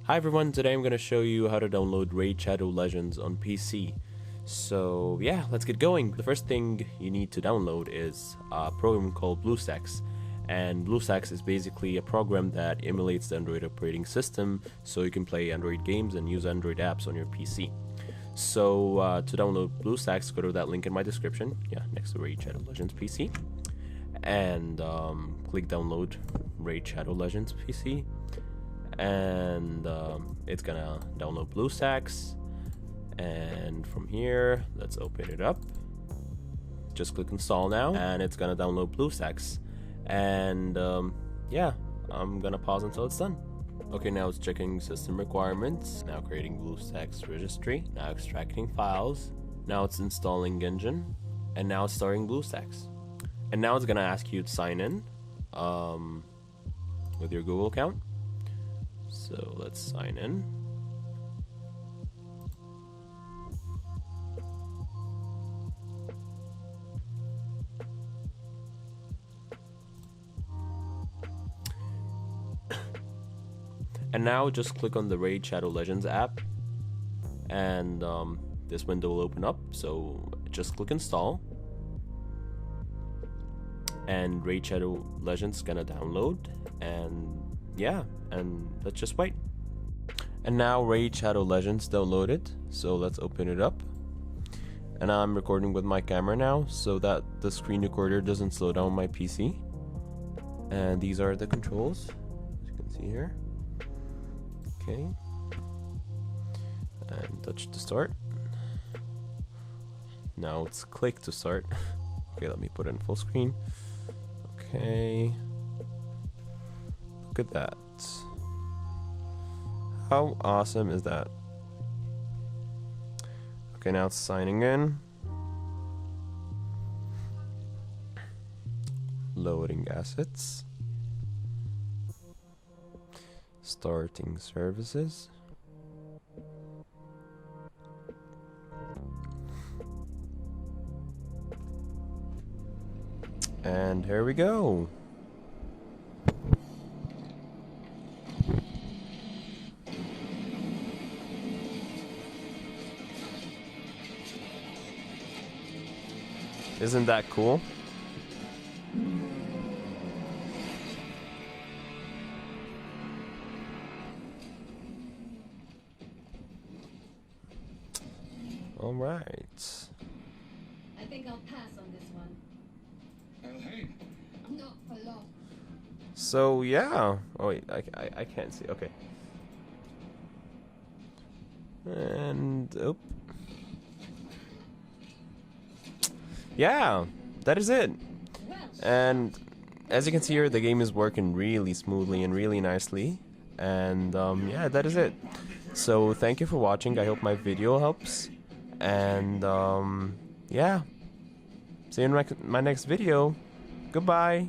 Hi everyone, today I'm going to show you how to download Raid Shadow Legends on PC. So yeah, let's get going. The first thing you need to download is a program called BlueStacks. And BlueStacks is basically a program that emulates the Android operating system so you can play Android games and use Android apps on your PC. So to download BlueStacks, go to that link in my description, next to Raid Shadow Legends PC. And click download Raid Shadow Legends PC. And it's gonna download BlueStacks, and from here let's open it up. Just click install now and it's gonna download BlueStacks, and I'm gonna pause until it's done. Okay, now it's checking system requirements, now creating BlueStacks registry, now extracting files, now it's installing Engine, and now it's starting BlueStacks. And now it's gonna ask you to sign in with your Google account. So let's sign in. And now just click on the Raid Shadow Legends app, and this window will open up. So just click install, and Raid Shadow Legends is gonna download, and and let's just wait. And now Raid Shadow Legends downloaded, so let's open it up. And I'm recording with my camera now so that the screen recorder doesn't slow down my PC. And these are the controls, as you can see here. Okay, and touch to start. Now it's click to start. Okay, let me put it in full screen. Okay, look at that. How awesome is that? Okay, now it's signing in. Loading assets. Starting services. And here we go. Isn't that cool? All right. I think I'll pass on this one. Oh, hey. Not for long. So yeah. Oh wait, I can't see. Okay. And yeah, that is it. And as you can see here, the game is working really smoothly and really nicely. And yeah, that is it. So thank you for watching. I hope my video helps. And yeah, see you in my next video. Goodbye.